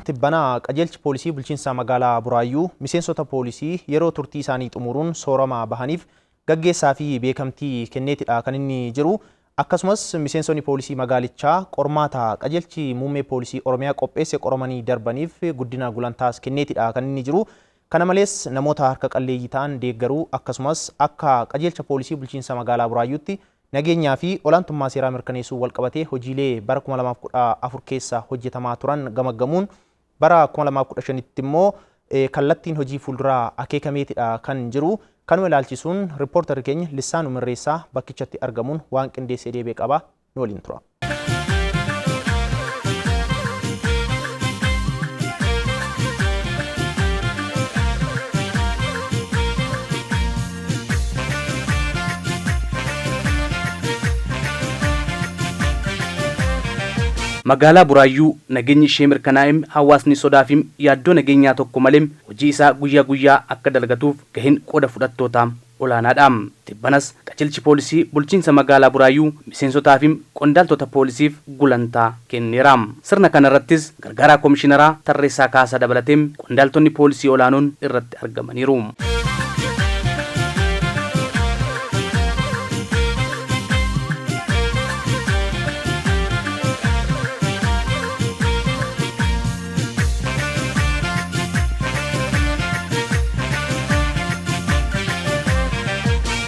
Tibbanaa qajeelchi poolisii bulchiinsa magaalaa Buraayyuu miseensota poolisii yeroo turtii isaanii xumuruun soorama bahaniif gaggeessaa fi beekamtii kenneetidha kan inni jiru. Akkasumas miseensonni poolisii magaalichaa qormaata qajeelchi muummee poolisii Oromiyaa qopheesse qoramanii darbaniif guddina gulantaas kenneetidha kan inni jiru. Kana malees namoota harka qalleeyyii ta'an deeggaruu akkasumas akka qajeelcha poolisii bulchiinsa magaalaa Buraayyuutti nageenyaa fi olaantummaa seeraa mirkaneessuu walqabatee hojiilee bara 2014 keessa hojjetamaa turan gamaggamuun bara 2015tti immoo kallattiin hojii fuulduraa akeekameetidha kan jiru. Kanuma ilaalchisuun riippoortarri keenya Lissaan Umirreessaa bakkichatti argamuun waan qindeessee deebi'ee qaba. Nu waliin tura. Magaalaa Buraayyuu nageenyi ishee mirkanaa'eem hawaasni sodaa fi yaaddoo nageenyaa tokko malee hojii isaa guyyaa guyyaa akka dalagatuuf gaheen qooda fudhattootaa olaanaadha. Tibbanas qajeelchi poolisii bulchiinsa magaalaa Buraayyuu miseensotaa fi qondaaltota poolisiif gulantaa kenneera. Sirna kanarrattis gargaaraa komishiinaraa Tarreessaa Kaasaa dabalatee qondaaltonni poolisii olaanoon irratti argamaniiru.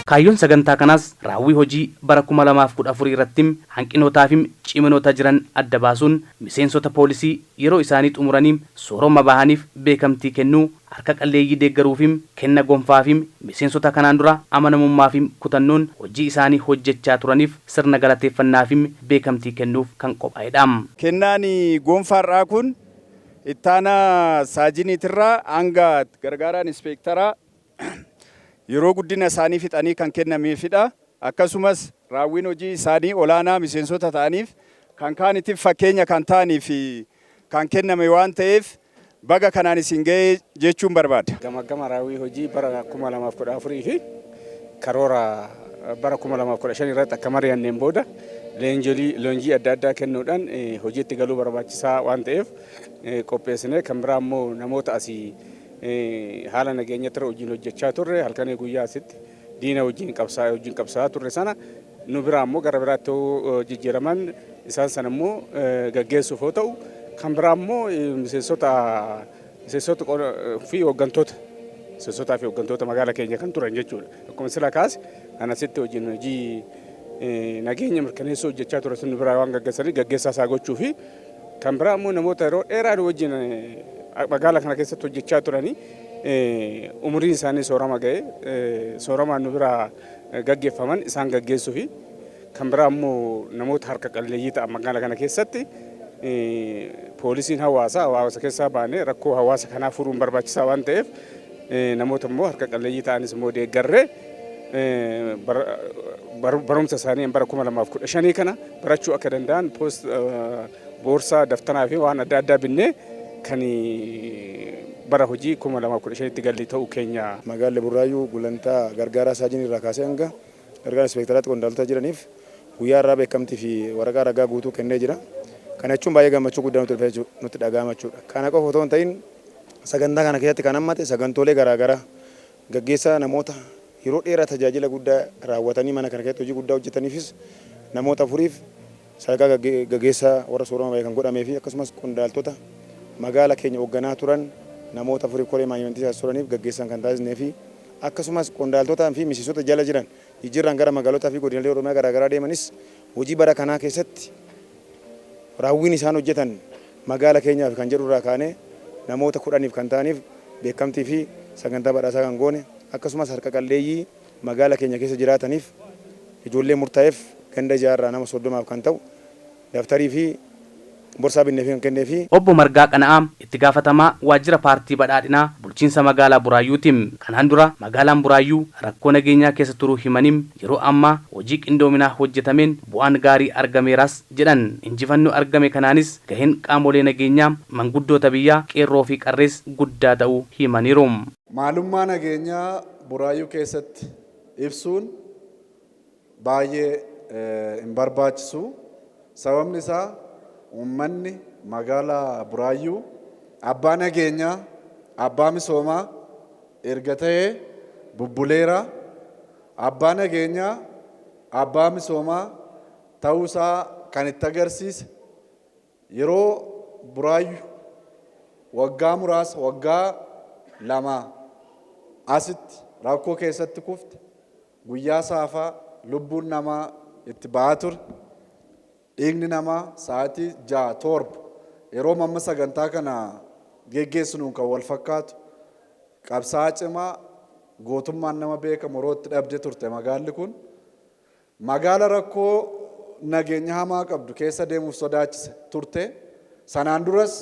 Kaayyoon sagantaa kanaas raawwii hojii bara 2014 irratti hanqinootaa fi ciminoota jiran adda baasuun miseensota poolisii yeroo isaanii xumuranii sooroma bahaniif beekamtii kennuu, harka qalleeyyii deeggaruu fi kenna gonfaa fi miseensota kanaan dura amanamummaa fi kutannoon hojii isaanii hojjechaa turaniif sirna galateeffannaa fi beekamtii kennuuf kan qophaa'edha. Kennaan gonfaarraa kun ittaana saajiniitirraa hanga gargaaraan inspektaraa yeroo guddina isaanii fixanii kan kennameefidha. Akkasumas raawwiin hojii isaanii olaanaa miseensota ta'aniif kan kaanitiif fakkeenya kan ta'aniif kan kenname waan ta'eef baga kanaan isin ga'ee jechuun barbaada. Gama raawwii hojii bara 2014 fi karoora bara 2015 irratti akka mari'anneen booda leenjii adda addaa kennuudhaan hojiitti galuu barbaachisaa waan ta'eef qopheessine kan biraa immoo namoota asii haala nageenya irra hojiin hojjechaa turre halkanii guyyaa asitti diina wajjin qabsaa turre sana nu biraa immoo gara biraatti jijjiiraman isaan sana immoo gaggeessuuf yoo ta'u kan biraa immoo miseensota fi hooggantoota magaalaa keenya kan turan jechuudha. Akkuma sila kaase kan asitti hojii nageenya mirkaneessuu hojjechaa ture sun nu biraa waan gaggeessaa isaa gochuu fi kan biraa immoo namoota yeroo dheeraa wajjin magaalaa kana keessatti hojjechaa turanii umuriin isaanii soorama ga'ee sooramaan nu biraa gaggeeffaman isaan gaggeessuu fi kan biraa immoo namoota harka qalleeyyii ta'an magaalaa kana keessatti poolisiin hawaasa keessaa baanee rakkoo hawaasa kanaa furuun barbaachisaa waan ta'eef namoota immoo harka qalleeyyii ta'anis immoo deeggarree barumsa isaanii bara 2015 kana barachuu akka danda'an boorsaa daftanaa fi waan adda addaa binnee kan bara hojii 2015tti galii ta'uu keenya. Magaalli Buraayyuu gulantaa gargaaraa saajinii irraa kaasee hanga gargaara inspektaraatti qondaaltota jiraniif guyyaa irraa beekamtii fi waraqaa ragaa guutuu kennee jira. Kana jechuun baay'ee gammachuu guddaa nutti dhaga'ama jechuudha. Kana qofa otoo hin ta'in sagantaa kana keessatti kan hammate sagantoolee garaagaraa gaggeessaa namoota yeroo dheeraa tajaajila guddaa raawwatanii mana kana keessatti hojii guddaa hojjetaniifis namoota afuriif sadarkaa gaggeessaa warra soorama baay'ee kan godhamee fi akkasumas qondaaltota magaalaa keenya hoogganaa turan namoota afurii koree maayimeentii turaniif gaggeessan kan taasisnee fi akkasumas qondaaltotaa fi miseensota jala jiran jijjiirraan gara magaalotaa fi godinaalee Oromiyaa garaagaraa deemanis hojii bara kanaa keessatti raawwiin isaan hojjetan magaalaa keenyaaf kan jedhu irraa kaanee namoota 10 kan ta'aniif beekamtii fi sagantaa badhaasaa kan goone akkasumas harka qalleeyyii magaalaa keenya keessa jiraataniif ijoollee murtaa'eef ganda ijaarraa nama 30 kan ta'u daftarii fi borsaa binnee fi kan kennee fi Obbo Margaa Qana'aa itti gaafatamaa waajjira paartii badhaadhinaa bulchiinsa magaalaa Buraayyuutiin kanaan dura magaalaan Buraayyuu rakkoo nageenyaa keessa turuu himaniin yeroo ammaa hojii qindoominaa hojjetameen bu'aan gaarii argameeras jedhan. Injifannoo argame kanaanis gaheen qaamolee nageenyaa manguddoota biyyaa qeerroo fi qarrees guddaa ta'uu himaniiru. Maalummaa nageenyaa Buraayyuu keessatti ibsuun baay'ee hin barbaachisu. Sababni isaa uummanni magaalaa Buraayyuu abbaa nageenyaa, abbaa misoomaa erga ta'ee bubbuleera. Abbaa nageenyaa, abbaa misoomaa ta'uusaa kan itti agarsiise yeroo Buraayyuu waggaa muraasa waggaa 2 asitti rakkoo keessatti kufte guyyaa saafaa lubbuun namaa itti ba'aa ture. Dhiigni namaa sa'aatii 6-7 yeroo mamma sagantaa kana geggeessinuun kan wal fakkaatu qabsaa cimaa gootummaan nama beekamu yerootti dhabde turte magaalli kun. Magaala rakkoo nageenya hamaa qabdu keessa deemuuf sodaachise turte. Sanaan duras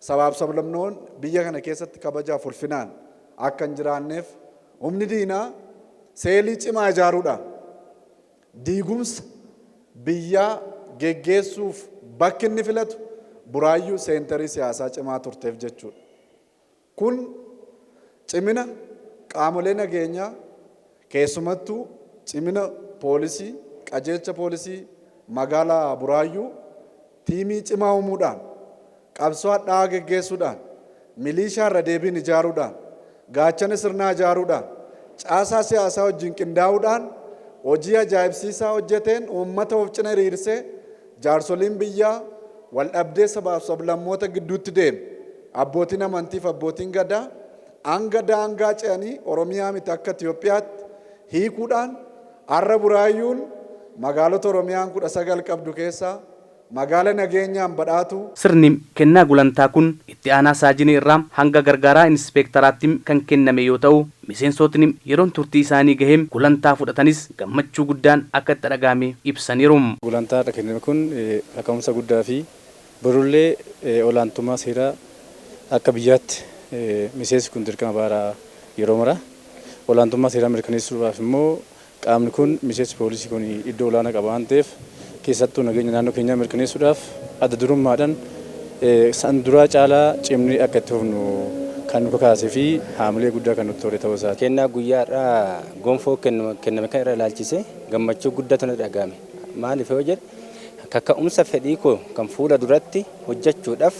sabaaf sablamnoon biyya kana keessatti kabajaaf ulfinaan akka hin jiraanneef humni diinaa seelii cimaa ijaaruudhaan diigumsa biyyaa geggeessuuf bakki inni filatu Buraayyuu seenterii siyaasaa cimaa turteef jechuudha. Kun cimina qaamolee nageenyaa keessumattuu cimina poolisii, qajeelcha poolisii magaalaa Buraayyuu tiimii cimaa uumuudhaan, qabsoo hadhaa'aa geggeessuudhaan, milishaa irra deebiin ijaaruudhaan, gaachana sirnaa ijaaruudhaan, caasaa siyaasaa wajjin qindaa'uudhaan hojii ajaa'ibsiisaa hojjeteen uummata of cina hiriirsee jaarsoliin biyyaa wal dhabdee sabaaf sablammoota gidduutti deeme. Abbootiin amantiif abbootiin gadaa hanga daangaa ce'anii Oromiyaa miti akka Itoophiyaatti hiikuudhaan har'a Buraayyuun magaalota Oromiyaan 19 qabdu keessaa magaala nageenyaan badhaatu. Sirni kennaa gulantaa kun itti aanaa saajinii irraa hanga gargaaraa inspektaraatti kan kenname yoo ta'u, miseensotni yeroon turtii isaanii gaheem gulantaa fudhatanis gammachuu guddaan akka itti dhagahame ibsaniiru. Gulantaa kenname kun kaka'umsa guddaa fi birullee olaantummaa seeraa akka biyyaatti miseensi kun dirqama baaraa yeroo mara olaantummaa seeraa mirkaneessuudhaaf immoo qaamni kun miseensi poolisii kun iddoo olaanaa qaba waan ta'eef keessattuu nageenya naannoo keenyaa mirkaneessuudhaaf adda durummaadhaan san duraa caalaa cimnee akka itti fufnu kan nu kakaasee fi haamilee guddaa kan nutti tole ta'uu isaati. Kennaa guyyaadhaa gonfoo kenname kan irra ilaalchise gammachuu guddaatu natti dhagahame. Maaliif yoo jedhe kaka'umsa fedhii koo kan fuula duratti hojjechuudhaaf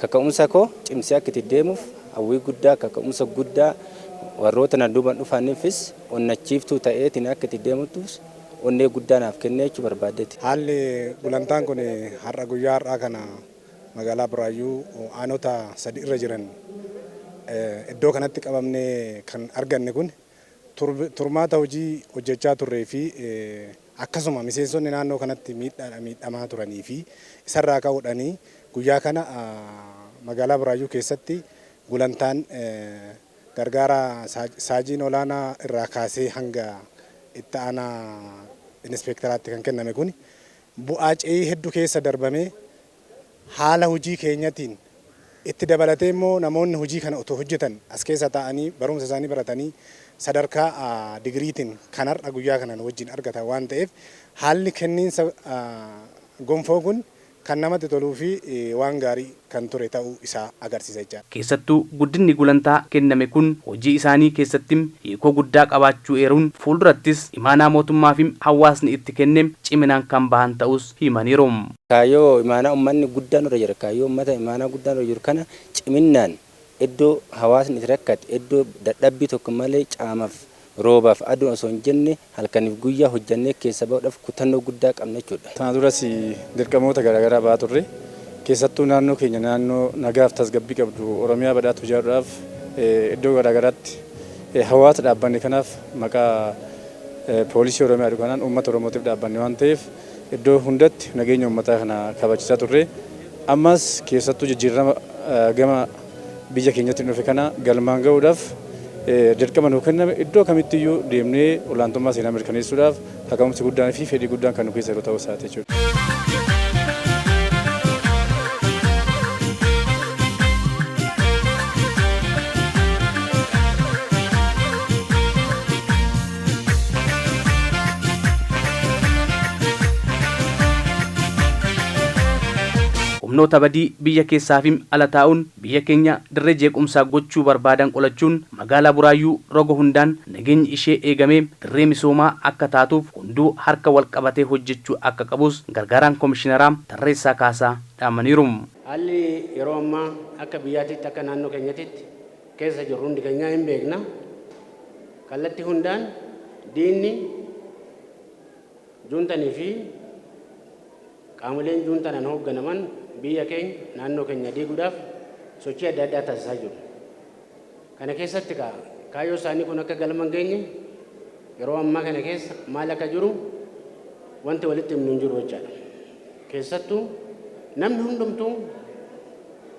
kaka'umsa koo cimsee akka itti deemuuf hawwii guddaa kaka'umsa guddaa warroota na duuban dhufaniifis onnachiiftuu ta'eetiin akka itti deemuttus onnee guddaa naaf kennee jechuu barbaadeeti. Haalli gulantaan kun har'a guyyaa har'aa kana magaalaa Buraayyuu aanota 3 irra jiran iddoo kanatti qabamnee kan arganne kun turmaata hojii hojjechaa turree fi akkasuma miseensonni naannoo kanatti miidhamaa turanii fi isarraa ka'uudhaanii guyyaa kana magaalaa Buraayyuu keessatti gulantaan gargaara saajiin olaanaa irraa kaasee hanga itti aanaa inspektaraatti kan kenname kun bu'aa ce'ii hedduu keessa darbamee haala hojii keenyatiin itti dabalatee immoo namoonni hojii kana otoo hojjetan as keessa taa'anii barumsa isaanii baratanii sadarkaa digiriitiin kan har'a guyyaa kana wajjin argatan waan ta'eef haalli kenniinsa gonfoo kun kan namatti toluu fi waan gaarii kan ture ta'uu isaa agarsiisa jechuudha. Keessattuu guddinni gulantaa kenname kun hojii isaanii keessatti hiikoo guddaa qabaachuu eeruun fuuldurattis imaanaa mootummaa fi hawaasni itti kenne ciminaan kan bahan ta'us himaniiru. Kaayyoo imaanaa uummanni guddaan irra jira. Kaayyoo uummata imaanaa guddaan irra jiru kana ciminaan iddoo hawaasni itti rakkate iddoo dadhabbii tokko malee caamaaf roobaaf aduun osoo hin jenne halkaniif guyyaa hojjannee keessa bahuudhaaf kutannoo guddaa qabna jechuudha. Kana duras dirqamoota garaagaraa ba'aa turre keessattuu naannoo keenya naannoo nagaaf tasgabbii qabdu Oromiyaa badhaatu ijaaruudhaaf iddoo garaagaraatti hawaasa dhaabbanne kanaaf maqaa poolisii Oromiyaa jedhu kanaan uummata Oromootiif dhaabbanne waan ta'eef iddoo hundatti nageenya uummataa kana kabachiisaa turre ammas keessattuu jijjiirama gama biyya keenyatti dhufe kana galmaan ga'uudhaaf dirqama nuu kenname iddoo kamittiyyuu deemnee olaantummaa seenaa mirkaneessuudhaaf kaka'umsi guddaan fi fedhii guddaan kan nu keessa jiru ta'uu isaati jechuudha. humnoota badii biyya keessaa fi ala taa'uun biyya keenya dirree jeequmsaa gochuu barbaadan qolachuun magaalaa Buraayyuu roga hundaan nageenyi ishee eegamee dirree misoomaa akka taatuuf hunduu harka wal qabatee hojjechuu akka qabus gargaaraan komishineraa Tarreessaa Kaasaa dhaamaniiru. Haalli yeroo ammaa akka biyyaatitti akka naannoo keenyatti keessa jirru hundi keenya hin beekna. Kallattii hundaan diinni juuntanii fi qaamoleen juuntanaan hoogganaman biyya keenya naannoo keenya diiguudhaaf sochii adda addaa taasisaa jiru. Kana keessatti kaayyoo isaanii kun akka galma hin geenye yeroo ammaa kana keessa maal akka jiru wanti walitti himnu hin jiru jechaadha. Keessattuu namni hundumtuu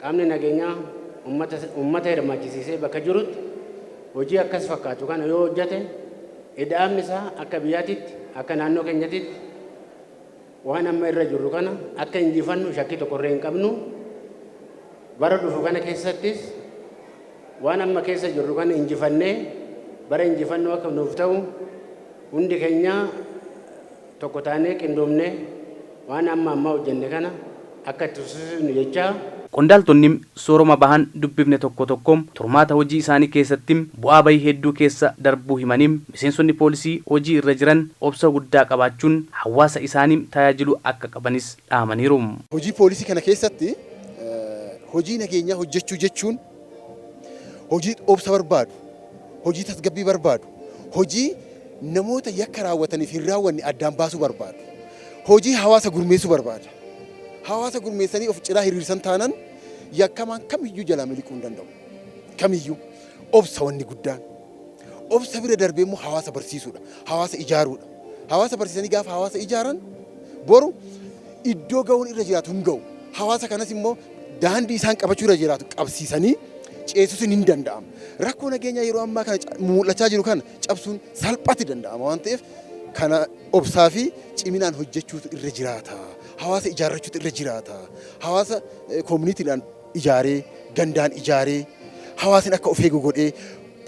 qaamni nageenyaa uummata hirmaachisiisee bakka jirutti hojii akkas fakkaatu kana yoo hojjete ida'amni isaa akka biyyaatitti akka naannoo keenyatti waan amma irra jirru kana akka injifannu shakkii tokkorree hin qabnu. Bara dhufu kana keessattis waan amma keessa jirru kana injifannee bara injifannoo akka nuuf ta'u hundi keenya tokko taanee qindoomnee waan amma hojjenne kana akka tusiisnu jechaa. Qondaaltonni sooroma bahan dubbifne tokko tokko turmaata hojii isaanii keessatti bu'aa bahii hedduu keessa darbuu himanii miseensonni poolisii hojii irra jiran obsa guddaa qabaachuun hawaasa isaanii tajaajiluu akka qabanis dhaamaniiru. Hojii poolisii kana keessatti hojii nageenyaa hojjechuu jechuun hojii obsa barbaadu, hojii tasgabbii barbaadu, hojii namoota yakka raawwataniif hin raawwanne addaan baasuu barbaadu, hojii hawaasa gurmeessuu barbaada. Hawaasa gurmeessanii of ciraa hiriirsan taanan yakkamaan kamiyyuu jalaa miliquu hin danda'u. Kamiyyuu obsa wanni guddaan. Obsa bira darbee immoo hawaasa barsiisuudha. Hawaasa ijaaruudha. Hawaasa barsiisanii gaafa hawaasa ijaaran boru iddoo ga'uun irra jiraatu hin ga'u. Hawaasa kanas immoo daandii isaan qabachuu irra jiraatu qabsiisanii ceesisuun hin danda'ama. Rakkoo nageenyaa yeroo ammaa kana mul'achaa jiru kana cabsuun salphatti danda'ama waan ta'eef kana obsaa fi ciminaan hojjechuutu irra jiraata. Hawaasa ijaarrachuutu irra jiraata. Hawaasa koominiitiidhaan ijaaree gandaan ijaaree hawaasni akka of eegu godhee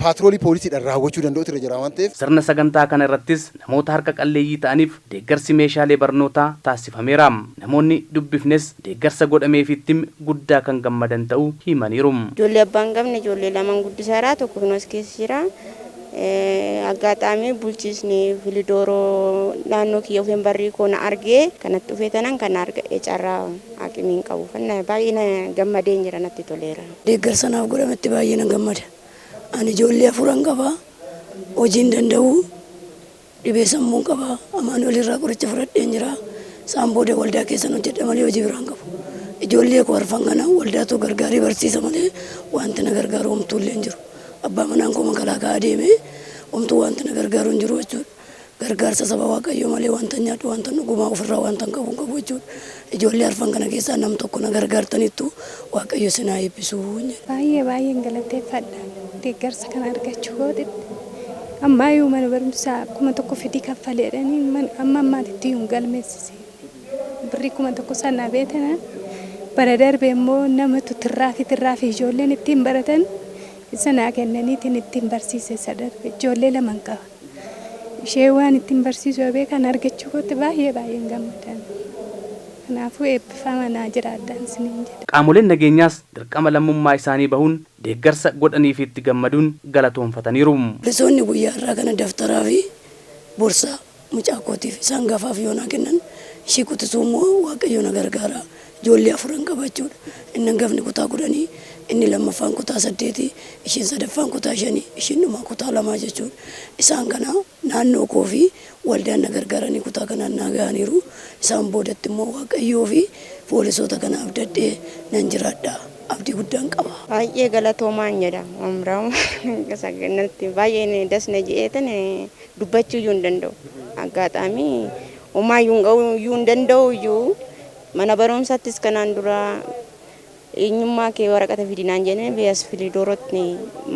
paatroolii poolisiidhaan raawwachuu danda'utu irra jira waan ta'eef. Sirna sagantaa kana irrattis namoota harka qalleeyyii ta'aniif deeggarsi meeshaalee barnootaa taasifameera. Namoonni dubbifnes deeggarsa godhameefittim guddaa kan gammadan ta'uu himaniiru. Ijoollee abbaan qabne ijoollee lamaan guddisaadha tokko kunuus keessa jira. Aggaxaamii bulchiisni Filidooroo naannoo kiyya ofiin barrii koona argee kanatti dhufeetanan kan arga'ee carraa haqimiin qabu. Baay'ee gammadeen jira natti toleera. Deeggarsa naaf godhametti baay'ee na gammada. Ani ijoollee afuran qaba. Hojiin danda'u dhibee sammuu qaba. Amaan walirraa qoricha fudhadheen jira. Isaan booda waldaa keessan hojjedha malee hojii biraan qabu. Ijoollee koo arfan kana waldaatu gargaarii barsiisa malee wanti na gargaaru homtuullee hin jiru. Abbaa manaan koo magaalaa adeeme homtuu wanti na gargaaru hin jiru jechuudha. Gargaarsa saba Waaqayyoo malee wanta nyaadhu wanta dhugumaa ofirraa wanta qabu jechuudha. Ijoollee arfan kana keessaa nam tokko na gargaartaniittu Waaqayyo sinaa eebbisu. Baay'een galateeffadha. Deeggarsa kana argachuu gootetti. Ammaayyuu mana barumsaa 1,000 fidii kaffaleedhanii amma ammaatitti hin galmeessise. Birrii 1,000 sana beetana bara darbe immoo namatu tirraafi ijoolleen ittiin baratan sana kennaniitiin ittiin barsiise sadarbe ijoollee lamaan qaba. Ishee waan ittiin barsiisuu beekan argachuu goote baay'een gammadan. Kanaafuu eebbifamaa naa jiraadhaan isiniin jedha. Qaamoleen nageenyaas dirqama lammummaa isaanii bahuun deeggarsa godhaniif itti gammaduun galatoonfataniiru. Poolisoonni guyyaa irraa kana daftaraa fi boorsaa mucaa kootiif isaan gafaaf yoo naa kennan ishee quxisuu immoo Waaqayyo na gargaara. Ijoollee afuran qabachuudha. Inni hangafni kutaa 10, inni lammaffaan kutaa 8, isheen sadaffaan kutaa 5, isheen dhumaa kutaa 2 jechuudha. Isaan kana naannoo koo fi waldaan na gargaaranii kutaa kanaan naa ga'aniiru. Isaan boodatti immoo Waaqayyoo fi poolisoota kana abdadhee nan jiraadha. Abdii guddaan qaba. Baay'ee galatoomaan jedha. Umraan saganatti baay'ee dasna jeetan dubbachuu iyyuu hin danda'u. Aggaxaamii homaa iyyuu hin danda'u iyyuu mana barumsaattis kanaan dura eenyummaa kee waraqata fidinaan jennee biyyaas Filidoorootti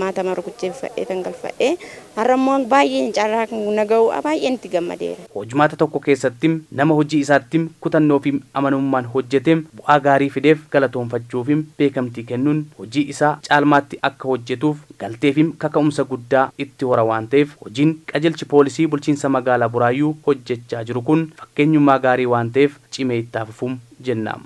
maatama rukucheeffadhee kan galfadhee har'a immoo baay'een carraa naga'u baay'een itti gammadeera. Hojimaata tokko keessatti nama hojii isaatti kutannoo fi amanamummaan hojjete bu'aa gaarii fideef galatoonfachuu fi beekamtii kennuun hojii isaa caalmaatti akka hojjetuuf galtee fi kaka'umsa guddaa itti hora waan ta'eef hojiin qajeelchi poolisii bulchiinsa magaalaa Buraayyuu hojjechaa jiru kun fakkeenyummaa gaarii waan ta'eef cimee itti fufuun jennaam.